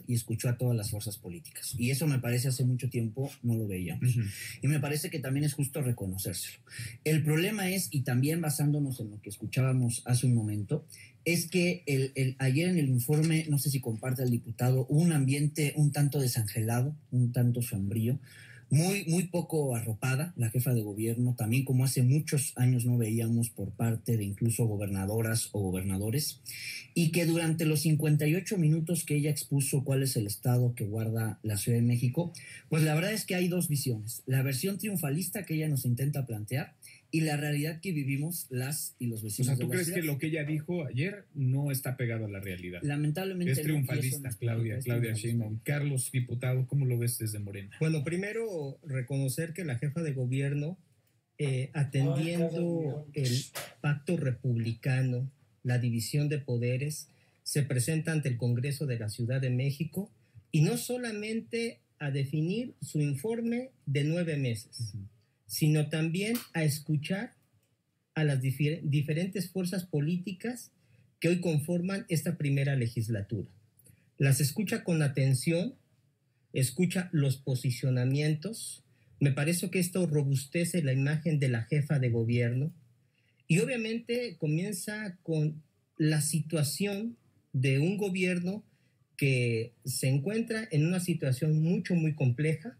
y escuchó a todas las fuerzas políticas. Y eso me parece hace mucho tiempo no lo veíamos. Y me parece que también es justo reconocérselo. El problema es, y también basándonos en lo que escuchábamos hace un momento, es que ayer en el informe, no sé si comparte el diputado, hubo un ambiente un tanto desangelado, un tanto sombrío, muy poco arropada la jefa de gobierno, también como hace muchos años no veíamos por parte de incluso gobernadoras o gobernadores, y que durante los 58 minutos que ella expuso cuál es el estado que guarda la Ciudad de México, pues la verdad es que hay dos visiones, la versión triunfalista que ella nos intenta plantear y la realidad que vivimos las y los vecinos. O sea, ¿tú crees que lo que ella dijo ayer no está pegado a la realidad? Lamentablemente es triunfalista, no, Claudia Sheinbaum. Carlos, diputado, ¿cómo lo ves desde Morena? Bueno, primero reconocer que la jefa de gobierno, atendiendo el pacto republicano, la división de poderes, se presenta ante el Congreso de la Ciudad de México y no solamente a definir su informe de 9 meses, sino también a escuchar a las diferentes fuerzas políticas que hoy conforman esta primera legislatura. Las escucha con atención, escucha los posicionamientos. Me parece que esto robustece la imagen de la jefa de gobierno y obviamente comienza con la situación de un gobierno que se encuentra en una situación muy compleja,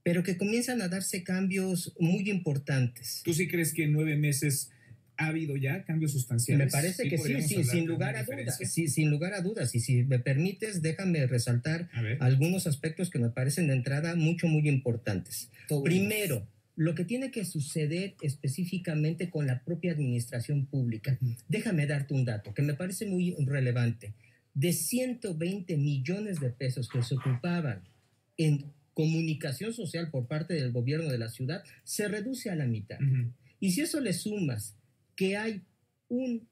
pero que comienzan a darse cambios muy importantes. ¿Tú sí crees que en 9 meses ha habido ya cambios sustanciales? Me parece que sí, sin lugar a dudas. Sí, sin lugar a dudas. Y si me permites, déjame resaltar algunos aspectos que me parecen de entrada muy importantes. Primero, lo que tiene que suceder específicamente con la propia administración pública. Déjame darte un dato que me parece muy relevante. De 120 millones de pesos que se ocupaban en comunicación social por parte del gobierno de la ciudad, se reduce a la mitad. Y si eso le sumas que hay un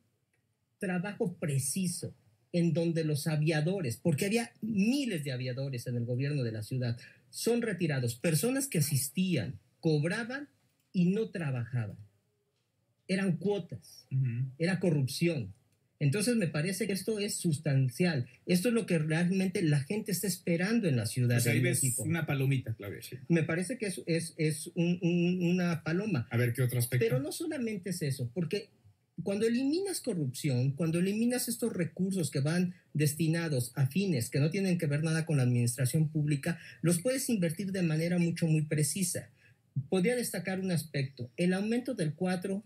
trabajo preciso en donde los aviadores, porque había miles de aviadores en el gobierno de la ciudad, son retirados, personas que asistían, cobraban y no trabajaban. Eran cuotas, era corrupción. Entonces me parece que esto es sustancial. Esto es lo que realmente la gente está esperando en la Ciudad de México. Ves una palomita, Claudia. Me parece que es una paloma. A ver, ¿qué otro aspecto? Pero no solamente es eso, porque cuando eliminas corrupción, cuando eliminas estos recursos que van destinados a fines que no tienen que ver nada con la administración pública, los puedes invertir de manera muy precisa. Podría destacar un aspecto, el aumento del 4%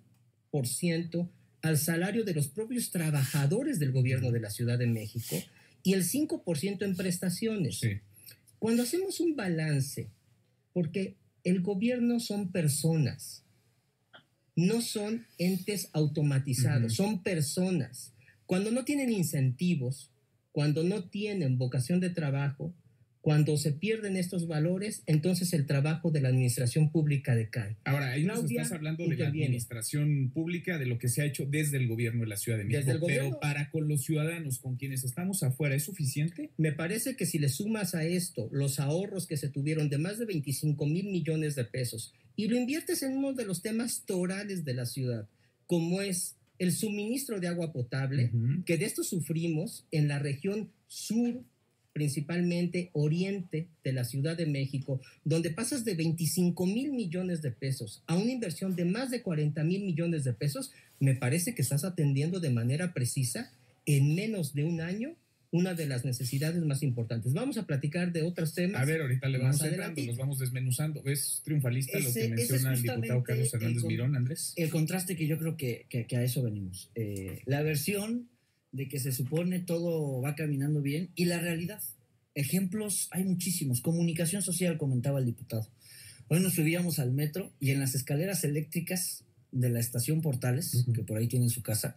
al salario de los propios trabajadores del gobierno de la Ciudad de México y el 5% en prestaciones. Sí. Cuando hacemos un balance, porque el gobierno son personas, no son entes automatizados, son personas. Cuando no tienen incentivos, cuando no tienen vocación de trabajo, cuando se pierden estos valores, entonces el trabajo de la administración pública decae. Ahora, ahí nos estás hablando de la administración pública, de lo que se ha hecho desde el gobierno de la Ciudad de México, pero para con los ciudadanos, con quienes estamos afuera, ¿es suficiente? Me parece que si le sumas a esto los ahorros que se tuvieron de más de 25,000 millones de pesos y lo inviertes en uno de los temas torales de la ciudad, como es el suministro de agua potable, que de esto sufrimos en la región sur, principalmente oriente de la Ciudad de México, donde pasas de 25,000 millones de pesos a una inversión de más de 40,000 millones de pesos, me parece que estás atendiendo de manera precisa en menos de un año una de las necesidades más importantes. Vamos a platicar de otros temas. A ver, ahorita le vamos entrando, los vamos desmenuzando. ¿Es triunfalista lo que menciona el diputado Carlos Hernández Mirón, Andrés? El contraste que yo creo que a eso venimos. La versión de que se supone todo va caminando bien y la realidad. Ejemplos hay muchísimos. Comunicación social, comentaba el diputado. Hoy nos subíamos al metro y en las escaleras eléctricas de la estación Portales, que por ahí tienen su casa,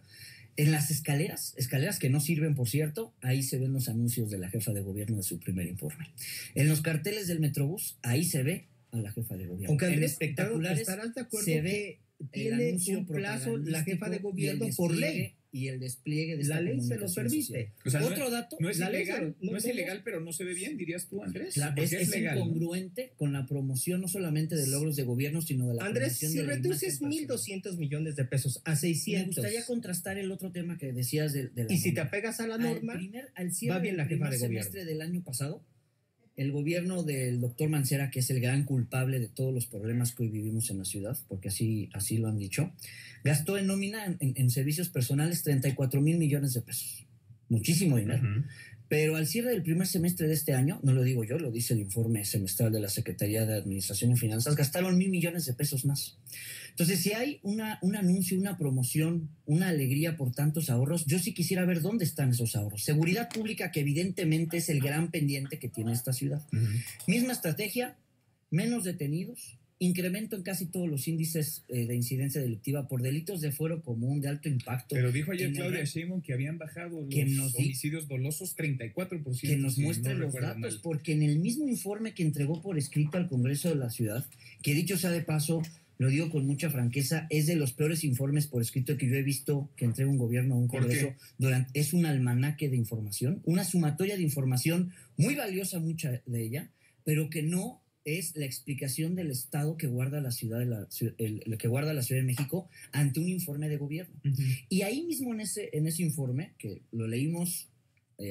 en las escaleras que no sirven, por cierto, ahí se ven los anuncios de la jefa de gobierno de su primer informe. En los carteles del Metrobús, ahí se ve a la jefa de gobierno. Aunque en espectaculares estarás de acuerdo se ve tiene un plazo la jefa de gobierno por ley. y el despliegue de esta la ley se lo permite. O sea, otro dato, no es ilegal, no es ilegal, pero no se ve bien, dirías tú, Andrés. Es legal, incongruente, ¿no?, con la promoción no solamente de logros de gobierno, sino de la Andrés, promoción si de la reduces 1.200 millones de pesos a 600. Me gustaría contrastar el otro tema que decías de la y si te apegas a la norma, al cierre va bien la jefa de gobierno. Semestre del año pasado, el gobierno del doctor Mancera, que es el gran culpable de todos los problemas que hoy vivimos en la ciudad, porque así lo han dicho, gastó en nómina, en servicios personales, 34,000 millones de pesos. Muchísimo dinero. Uh-huh. Pero al cierre del primer semestre de este año, no lo digo yo, lo dice el informe semestral de la Secretaría de Administración y Finanzas, gastaron 1,000 millones de pesos más. Entonces, si hay un anuncio, una promoción, una alegría por tantos ahorros, yo sí quisiera ver dónde están esos ahorros. Seguridad pública, que evidentemente es el gran pendiente que tiene esta ciudad. Uh-huh. Misma estrategia, menos detenidos, incremento en casi todos los índices de incidencia delictiva por delitos de fuero común, de alto impacto. Pero dijo ayer Claudia Sheinbaum que habían bajado los homicidios dolosos 34%. Que nos muestre los datos, mal. Porque en el mismo informe que entregó por escrito al Congreso de la Ciudad, que dicho sea de paso, lo digo con mucha franqueza, es de los peores informes por escrito que yo he visto que entrega un gobierno a un Congreso. Es un almanaque de información, una sumatoria de información muy valiosa, mucha de ella, pero que no es la explicación del estado que guarda la ciudad que guarda la Ciudad de México ante un informe de gobierno. Uh-huh. Y ahí mismo en ese informe, que lo leímos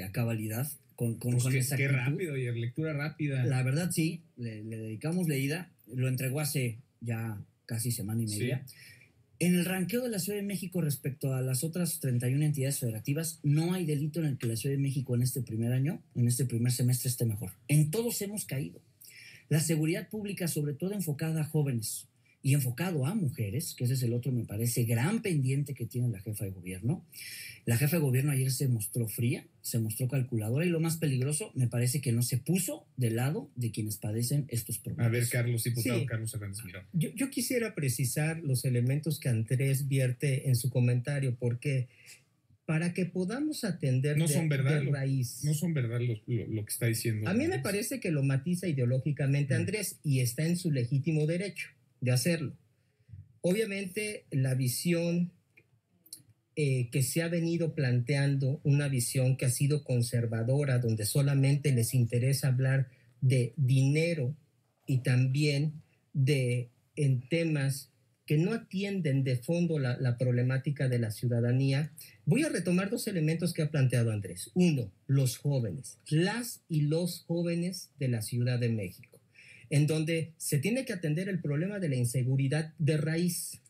a cabalidad, con exactitud. Qué rápido, y lectura rápida. La verdad sí, le dedicamos leída, lo entregó hace ya casi semana y media. Sí. En el ranqueo de la Ciudad de México respecto a las otras 31 entidades federativas, no hay delito en el que la Ciudad de México en este primer año, en este primer semestre, esté mejor. En todos hemos caído. La seguridad pública, sobre todo enfocada a jóvenes y enfocado a mujeres, que ese es el otro, me parece, gran pendiente que tiene la jefa de gobierno. La jefa de gobierno ayer se mostró fría, se mostró calculadora, y lo más peligroso, me parece que no se puso del lado de quienes padecen estos problemas. A ver, Carlos, diputado Carlos Hernández Mirón. Yo quisiera precisar los elementos que Andrés vierte en su comentario, porque para que podamos atender de raíz. No son verdad lo que está diciendo. A mí me parece que lo matiza ideológicamente Andrés, y está en su legítimo derecho de hacerlo. Obviamente, la visión que se ha venido planteando, una visión que ha sido conservadora, donde solamente les interesa hablar de dinero y también en temas que no atienden de fondo la problemática de la ciudadanía. Voy a retomar dos elementos que ha planteado Andrés. Uno, los jóvenes, las y los jóvenes de la Ciudad de México, en donde se tiene que atender el problema de la inseguridad de raíz,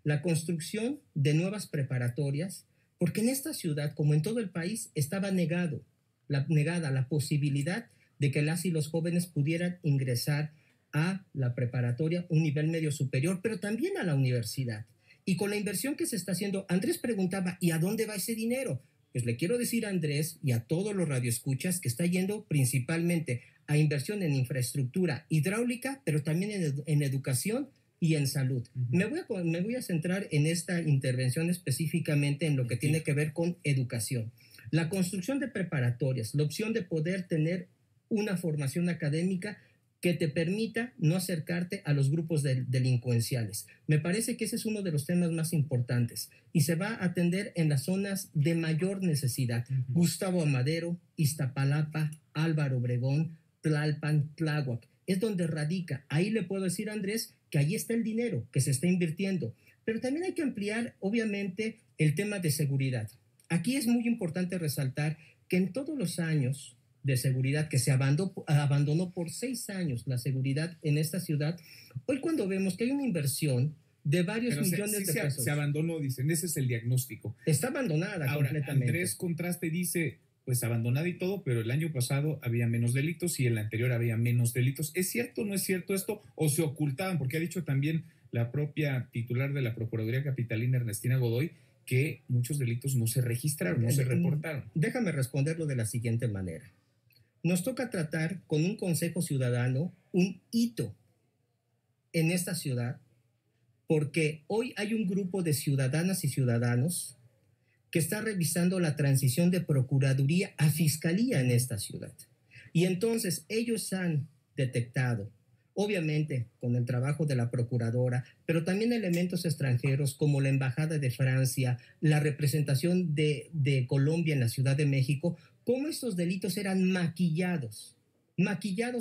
la construcción de nuevas preparatorias, porque en esta ciudad, como en todo el país, estaba negada la posibilidad de que las y los jóvenes pudieran ingresar a la preparatoria, un nivel medio superior, pero también a la universidad. Y con la inversión que se está haciendo, Andrés preguntaba, ¿y a dónde va ese dinero? Pues le quiero decir a Andrés y a todos los radioescuchas que está yendo principalmente a inversión en infraestructura hidráulica, pero también en educación y en salud. Uh-huh. Me voy a centrar en esta intervención específicamente en lo que tiene que ver con educación. La construcción de preparatorias, la opción de poder tener una formación académica que te permita no acercarte a los grupos delincuenciales. Me parece que ese es uno de los temas más importantes y se va a atender en las zonas de mayor necesidad. Uh-huh. Gustavo Amadero, Iztapalapa, Álvaro Obregón, Tlalpan, Tláhuac. Es donde radica. Ahí le puedo decir a Andrés que ahí está el dinero que se está invirtiendo. Pero también hay que ampliar, obviamente, el tema de seguridad. Aquí es muy importante resaltar que en todos los años de seguridad que se abandonó por 6 años la seguridad en esta ciudad, hoy cuando vemos que hay una inversión de varios millones de pesos. Se abandonó, dicen, ese es el diagnóstico. Está abandonada. Ahora, completamente. Andrés contrasta y dice, pues abandonada y todo, pero el año pasado había menos delitos y el anterior había menos delitos. ¿Es cierto o no es cierto esto? ¿O se ocultaban? Porque ha dicho también la propia titular de la Procuraduría Capitalina, Ernestina Godoy, que muchos delitos no se registraron, no se reportaron. Déjame responderlo de la siguiente manera. Nos toca tratar con un Consejo Ciudadano un hito en esta ciudad, porque hoy hay un grupo de ciudadanas y ciudadanos que está revisando la transición de Procuraduría a Fiscalía en esta ciudad. Y entonces ellos han detectado obviamente con el trabajo de la procuradora, pero también elementos extranjeros como la Embajada de Francia, la representación de Colombia en la Ciudad de México, cómo estos delitos eran maquillados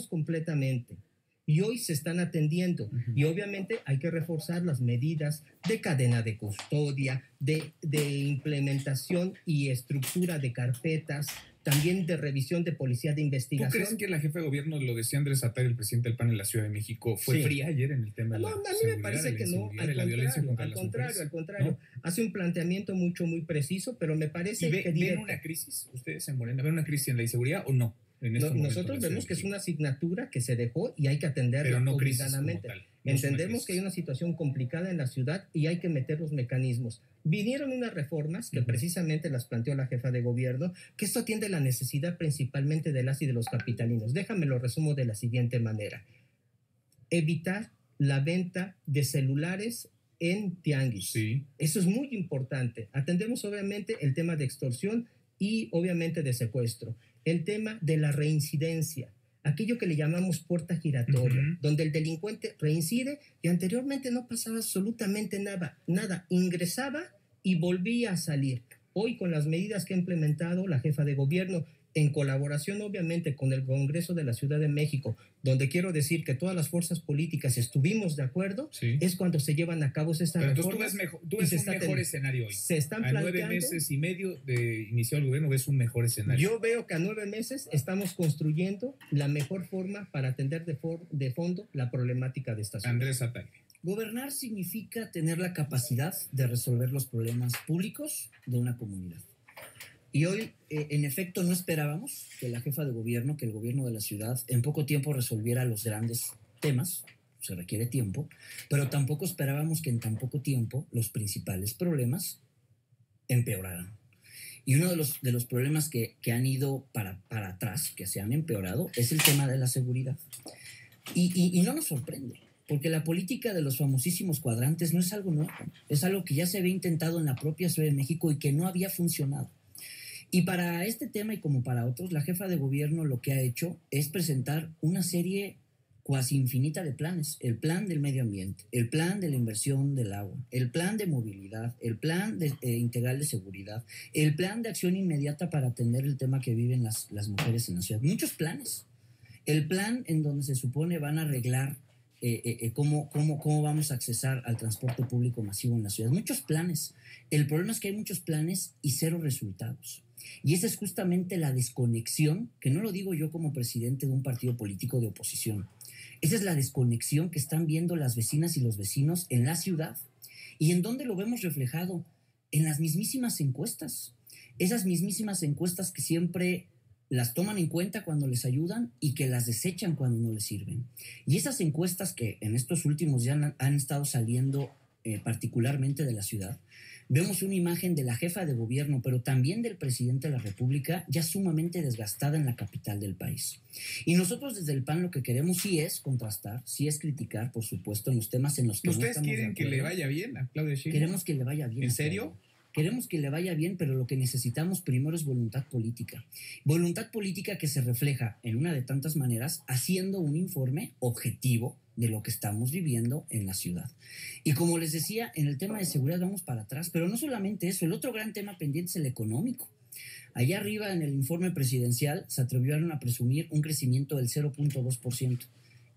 completamente. Y hoy se están atendiendo. Y obviamente hay que reforzar las medidas de cadena de custodia, de implementación y estructura de carpetas, también de revisión de policía de investigación. ¿Tú crees que la jefa de gobierno, lo decía Andrés Ataide, el presidente del PAN en la Ciudad de México, fue fría ayer en el tema de la seguridad? No, a mí me parece que no, al contrario. ¿No? Hace un planteamiento muy preciso, pero me parece que... ¿Ven una crisis ustedes en Morena? ¿Ven una crisis en la inseguridad o no? Nosotros vemos que es una asignatura que se dejó y hay que atenderla obligadamente. Entendemos que hay una situación complicada en la ciudad y hay que meter los mecanismos. Vinieron unas reformas que precisamente las planteó la jefa de gobierno, que esto atiende la necesidad principalmente de las y de los capitalinos. Déjame lo resumo de la siguiente manera. Evitar la venta de celulares en tianguis. Sí. Eso es muy importante. Atendemos obviamente el tema de extorsión y obviamente de secuestro. El tema de la reincidencia, aquello que le llamamos puerta giratoria, donde el delincuente reincide y anteriormente no pasaba absolutamente nada, ingresaba y volvía a salir. Hoy, con las medidas que ha implementado la jefa de gobierno, en colaboración obviamente con el Congreso de la Ciudad de México, donde quiero decir que todas las fuerzas políticas estuvimos de acuerdo, es cuando se llevan a cabo estas reformas. Entonces tú ves un mejor escenario hoy. Se están planteando, 9 meses y medio de iniciar el gobierno, ves un mejor escenario. Yo veo que a 9 meses estamos construyendo la mejor forma para atender de fondo la problemática de esta ciudad. Andrés Ataide. Gobernar significa tener la capacidad de resolver los problemas públicos de una comunidad. Y hoy, en efecto, no esperábamos que la jefa de gobierno, que el gobierno de la ciudad, en poco tiempo resolviera los grandes temas. Se requiere tiempo, pero tampoco esperábamos que en tan poco tiempo los principales problemas empeoraran. Y uno de los problemas que han ido para atrás, que se han empeorado, es el tema de la seguridad. Y no nos sorprende, porque la política de los famosísimos cuadrantes no es algo nuevo, es algo que ya se había intentado en la propia Ciudad de México y que no había funcionado. Y para este tema y como para otros, la jefa de gobierno lo que ha hecho es presentar una serie cuasi infinita de planes. El plan del medio ambiente, el plan de la inversión del agua, el plan de movilidad, el plan integral de seguridad, el plan de acción inmediata para atender el tema que viven las mujeres en la ciudad. Muchos planes. El plan en donde se supone van a arreglar cómo vamos a accesar al transporte público masivo en la ciudad. Muchos planes. El problema es que hay muchos planes y cero resultados. Y esa es justamente la desconexión, que no lo digo yo como presidente de un partido político de oposición. Esa es la desconexión que están viendo las vecinas y los vecinos en la ciudad. ¿Y en dónde lo vemos reflejado? En las mismísimas encuestas. Esas mismísimas encuestas que siempre las toman en cuenta cuando les ayudan y que las desechan cuando no les sirven. Y esas encuestas que en estos últimos días han estado saliendo particularmente de la ciudad, vemos una imagen de la jefa de gobierno, pero también del presidente de la República, ya sumamente desgastada en la capital del país. Y nosotros desde el PAN lo que queremos sí es contrastar, sí es criticar, por supuesto, en los temas en los que ¿Ustedes no quieren que le vaya bien a Claudia Sheinbaum? Queremos que le vaya bien. ¿En serio? Queremos que le vaya bien, pero lo que necesitamos primero es voluntad política. Voluntad política que se refleja en una de tantas maneras, haciendo un informe objetivo de lo que estamos viviendo en la ciudad. Y como les decía, en el tema de seguridad vamos para atrás, pero no solamente eso, el otro gran tema pendiente es el económico. Allá arriba en el informe presidencial se atrevieron a presumir un crecimiento del 0.2%.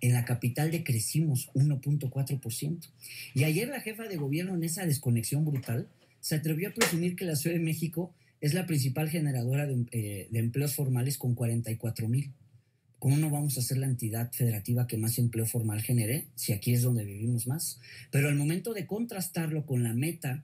En la capital decrecimos 1.4%. Y ayer la jefa de gobierno, en esa desconexión brutal, se atrevió a presumir que la Ciudad de México es la principal generadora de empleos formales con 44,000. ¿Cómo no vamos a ser la entidad federativa que más empleo formal genere si aquí es donde vivimos más? Pero al momento de contrastarlo con la meta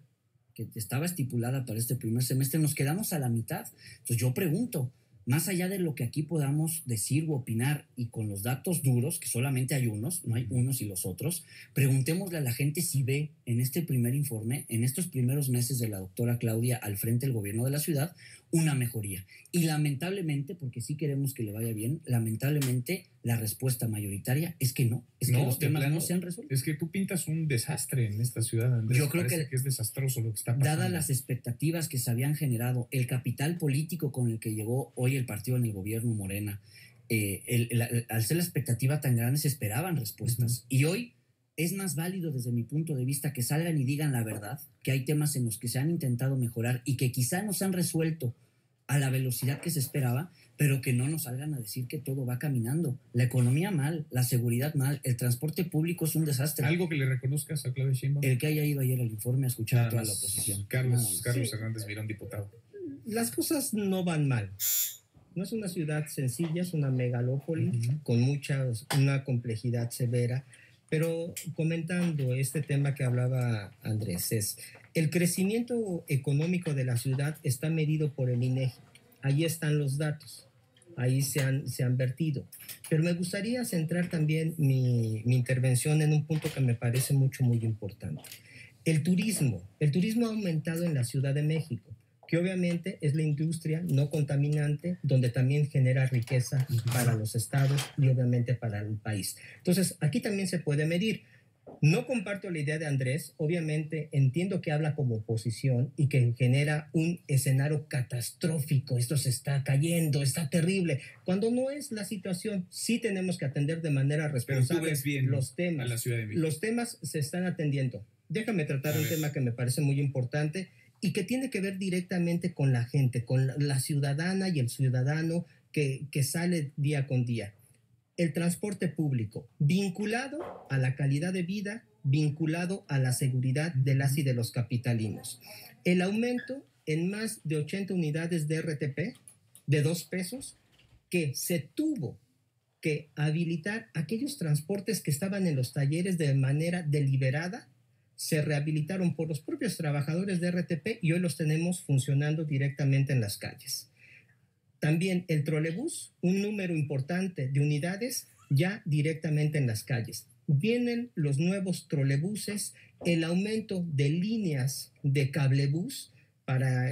que estaba estipulada para este primer semestre, nos quedamos a la mitad. Entonces yo pregunto, más allá de lo que aquí podamos decir o opinar y con los datos duros, que solamente hay unos, no hay unos y los otros, preguntémosle a la gente si ve en este primer informe, en estos primeros meses de la doctora Claudia al frente del gobierno de la ciudad, una mejoría. Y lamentablemente, porque sí queremos que le vaya bien, lamentablemente la respuesta mayoritaria es que no, es que los temas no se han resuelto. Es que tú pintas un desastre en esta ciudad, Andrés. Yo creo que es desastroso lo que está pasando. Dadas las expectativas que se habían generado, el capital político con el que llegó hoy el partido en el gobierno Morena, al ser la expectativa tan grande se esperaban respuestas. Y hoy es más válido desde mi punto de vista que salgan y digan la verdad, que hay temas en los que se han intentado mejorar y que quizá no se han resuelto a la velocidad que se esperaba, pero que no nos salgan a decir que todo va caminando. La economía mal, la seguridad mal, el transporte público es un desastre. ¿Algo que le reconozcas a Claudia Sheinbaum? El que haya ido ayer al informe a escuchar a toda la oposición. Carlos Hernández Mirón, diputado. Las cosas no van mal. No es una ciudad sencilla, es una megalópoli con una complejidad severa, pero comentando este tema que hablaba Andrés, el crecimiento económico de la ciudad está medido por el INEGI. Ahí están los datos, ahí se han vertido. Pero me gustaría centrar también mi intervención en un punto que me parece muy importante. El turismo ha aumentado en la Ciudad de México, que obviamente es la industria no contaminante, donde también genera riqueza para los estados y obviamente para el país. Entonces, aquí también se puede medir. No comparto la idea de Andrés, obviamente entiendo que habla como oposición y que genera un escenario catastrófico, esto se está cayendo, está terrible, cuando no es la situación. Sí tenemos que atender de manera responsable. Pero tú ves bien los temas. A la Ciudad de México. Los temas se están atendiendo. Déjame tratar un tema que me parece muy importante y que tiene que ver directamente con la gente, con la ciudadana y el ciudadano que sale día con día. El transporte público, vinculado a la calidad de vida, vinculado a la seguridad de las y de los capitalinos. El aumento en más de 80 unidades de RTP de 2 pesos, que se tuvo que habilitar aquellos transportes que estaban en los talleres de manera deliberada, se rehabilitaron por los propios trabajadores de RTP y hoy los tenemos funcionando directamente en las calles. También el trolebús, un número importante de unidades ya directamente en las calles. Vienen los nuevos trolebuses, el aumento de líneas de cablebús.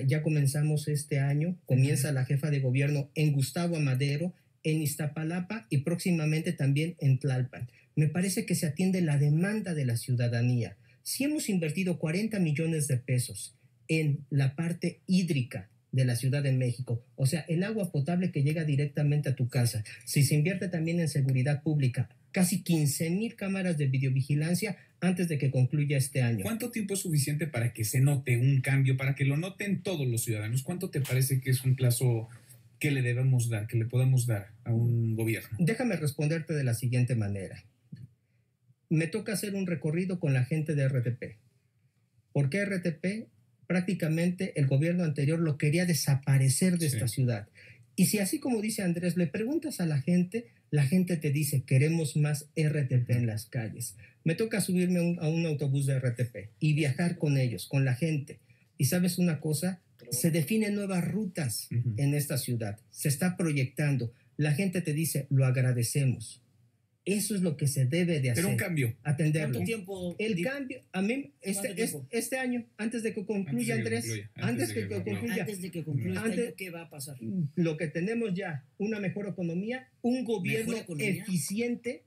Ya comenzamos este año, comienza la jefa de gobierno en Gustavo Amadero, en Iztapalapa y próximamente también en Tlalpan. Me parece que se atiende la demanda de la ciudadanía. Si hemos invertido 40 millones de pesos en la parte hídrica de la Ciudad de México, o sea, el agua potable que llega directamente a tu casa, si se invierte también en seguridad pública, casi 15,000 cámaras de videovigilancia antes de que concluya este año. ¿Cuánto tiempo es suficiente para que se note un cambio, para que lo noten todos los ciudadanos? ¿Cuánto te parece que es un plazo que le debemos dar, que le podamos dar a un gobierno? Déjame responderte de la siguiente manera. Me toca hacer un recorrido con la gente de RTP. ¿Por qué RTP? Prácticamente el gobierno anterior lo quería desaparecer de esta ciudad. Y si así como dice Andrés, le preguntas a la gente te dice, queremos más RTP en las calles. Me toca subirme a un autobús de RTP y viajar con ellos, con la gente. Y ¿sabes una cosa? Se definen nuevas rutas en esta ciudad. Se está proyectando. La gente te dice, lo agradecemos. Eso es lo que se debe de hacer. Pero un cambio. Atenderlo. ¿Cuánto tiempo? El cambio, a mí, este año, antes de que concluya, Andrés, antes de que concluya, ¿qué va a pasar? Lo que tenemos ya, una mejor economía, un gobierno eficiente,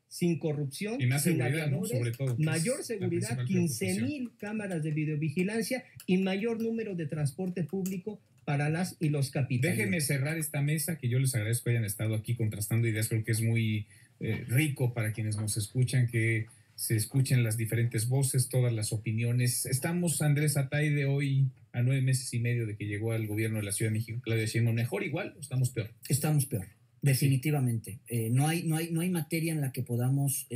sin corrupción, y más sin seguridad, ¿no? Sobre todo, mayor seguridad, 15,000 cámaras de videovigilancia y mayor número de transporte público para las y los capitalinos. Déjenme cerrar esta mesa, que yo les agradezco que hayan estado aquí contrastando ideas. Creo que es muy rico para quienes nos escuchan, que se escuchen las diferentes voces, todas las opiniones. Estamos, Andrés Ataide, hoy a 9 meses y medio de que llegó al gobierno de la Ciudad de México. Claudia Sheinbaum, ¿mejor, igual o estamos peor? Estamos peor, definitivamente. No hay materia en la que podamos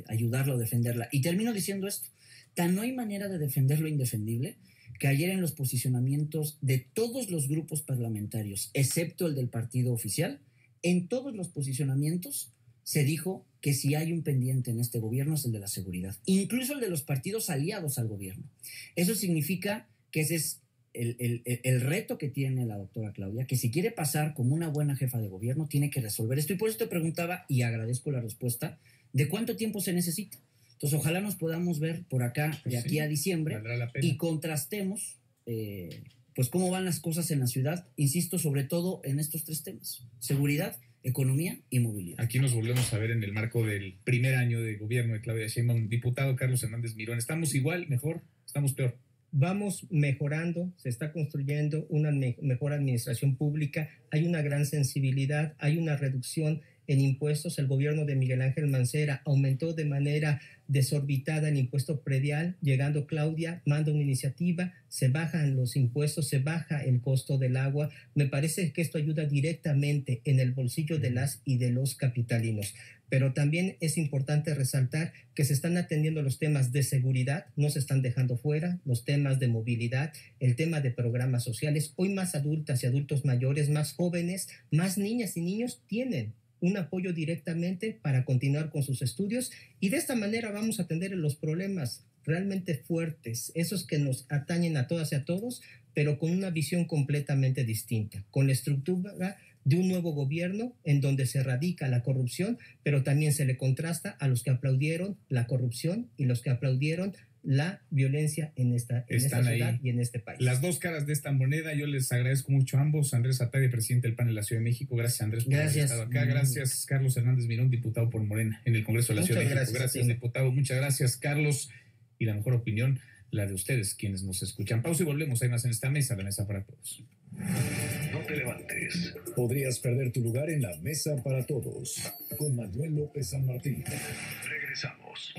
ayudarla o defenderla. Y termino diciendo esto, tan no hay manera de defender lo indefendible, que ayer en los posicionamientos de todos los grupos parlamentarios, excepto el del partido oficial, en todos los posicionamientos se dijo que si hay un pendiente en este gobierno es el de la seguridad, incluso el de los partidos aliados al gobierno. Eso significa que ese es el reto que tiene la doctora Claudia, que si quiere pasar como una buena jefa de gobierno, tiene que resolver esto. Y por eso te preguntaba, y agradezco la respuesta, ¿de cuánto tiempo se necesita? Entonces, ojalá nos podamos ver por acá de aquí a diciembre y contrastemos pues cómo van las cosas en la ciudad, insisto, sobre todo en estos 3 temas: seguridad, economía y movilidad. Aquí nos volvemos a ver en el marco del primer año de gobierno de Claudia Sheinbaum. Diputado Carlos Hernández Mirón, ¿estamos igual, mejor, estamos peor? vamos mejorando, se está construyendo una mejor administración pública, hay una gran sensibilidad, hay una reducción en impuestos. El gobierno de Miguel Ángel Mancera aumentó de manera desorbitada el impuesto predial, llegando Claudia, manda una iniciativa, se bajan los impuestos, se baja el costo del agua. Me parece que esto ayuda directamente en el bolsillo de las y de los capitalinos. Pero también es importante resaltar que se están atendiendo los temas de seguridad, no se están dejando fuera, los temas de movilidad, el tema de programas sociales. Hoy más adultas y adultos mayores, más jóvenes, más niñas y niños tienen un apoyo directamente para continuar con sus estudios, y de esta manera vamos a atender los problemas realmente fuertes, esos que nos atañen a todas y a todos, pero con una visión completamente distinta, con la estructura de un nuevo gobierno en donde se erradica la corrupción, pero también se le contrasta a los que aplaudieron la corrupción y los que aplaudieron la violencia en esta ciudad y en este país. Las dos caras de esta moneda. Yo les agradezco mucho a ambos. Andrés Ataide, presidente del PAN de la Ciudad de México. Gracias, Andrés, por haber estado acá. Gracias, Carlos Hernández Mirón, diputado por Morena en el Congreso de la Ciudad de México. Gracias, diputado. Muchas gracias, Carlos. Y la mejor opinión, la de ustedes, quienes nos escuchan. Pausa y volvemos. Hay más en esta mesa, la mesa para todos. No te levantes. Podrías perder tu lugar en la mesa para todos. Con Manuel López San Martín. Regresamos.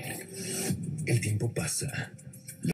El tiempo pasa